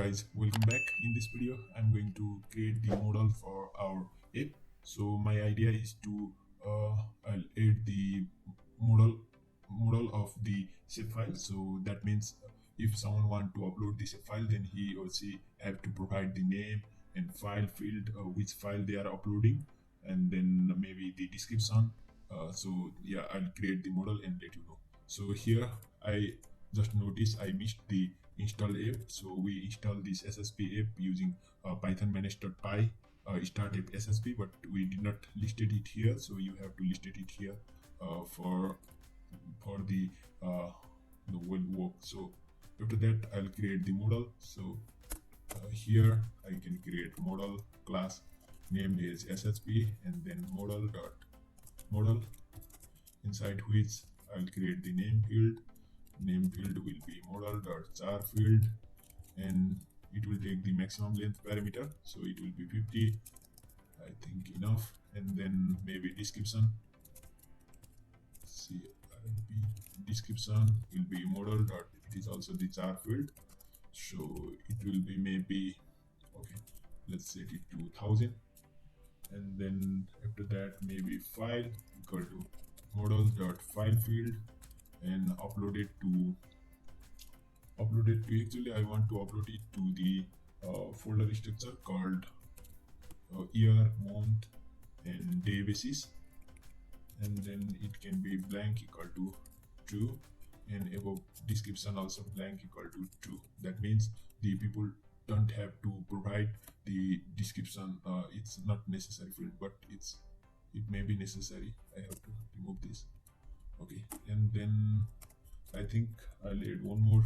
guys, welcome back. In this video I'm going to create the model for our app. So my idea is to I'll add the model of the shapefile. So that means if someone want to upload the shapefile, then he or she have to provide the name and file field, which file they are uploading, and then maybe the description. So yeah, I'll create the model and let you know. So here I just noticed I missed the install app. So we installed this SSP app using python manage.py start app SSP, but we did not listed it here. So you have to listed it here for the will work. So after that I'll create the model. So here I can create model class named as SSP, and then model inside which I'll create the name field. Name field will be model.char field, and it will take the maximum length parameter, so it will be 50, I think enough. And then maybe description, description will be model dot, it is also the char field, so it will be maybe, okay, let's set it to 1000. And then after that maybe file equal to model.file field, and upload it to actually I want to upload it to the folder structure called year, month and day basis, and then it can be blank equal to true, and above description also blank equal to true. That means the people don't have to provide the description. It's not necessary field, but it may be necessary. I have to remove this. Okay, and then I think I'll add one more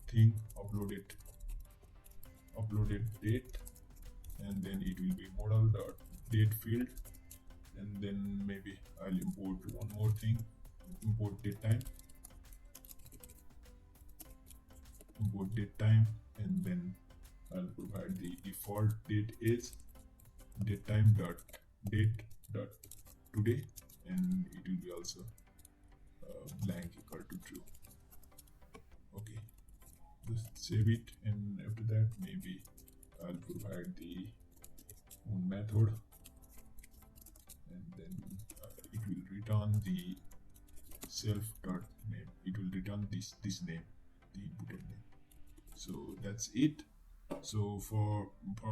thing, uploaded date, and then it will be model.date field, and then maybe I'll import one more thing, import date time, and then I'll provide the default date is date time dot date dot today, and it will be also blank equal to true. Okay, just save it, and after that maybe I'll provide the own method, and then it will return the self dot name. It will return this name, the inputted name. So that's it. So for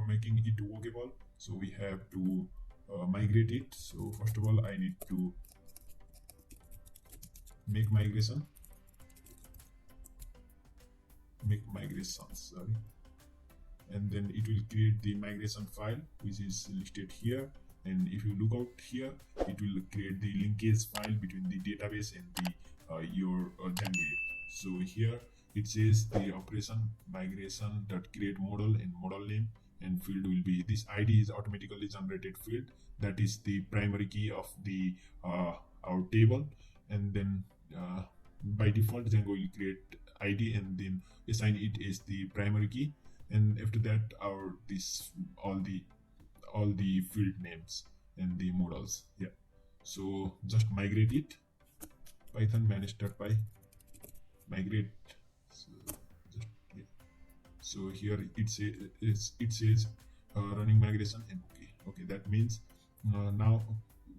making it workable, so we have to migrate it. So first of all I need to make migrations, sorry, and then it will create the migration file which is listed here. And if you look out here, it will create the linkage file between the database and the your Django. So here it says the operation migration.create model, and model name and field will be this ID is automatically generated field, that is the primary key of the our table. And then by default Django will create ID and then assign it as the primary key, and after that all the field names and the models. Yeah, so just migrate it, python manage.py migrate. So here it says running migration, and okay, that means now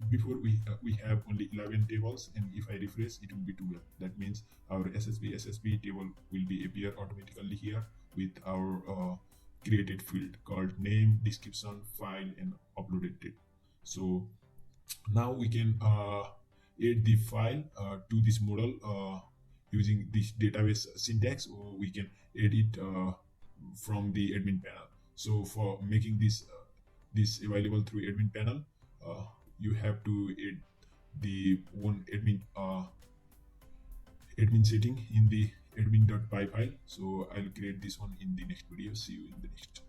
before we have only 11 tables, and if I refresh it will be 12. That means our SSP table will be appear automatically here with our created field called name, description, file and uploaded date. So now we can add the file to this model using this database syntax, or we can add it from the admin panel. So for making this available through admin panel, you have to add the one admin setting in the admin.py file. So I'll create this one in the next video. See you in the next.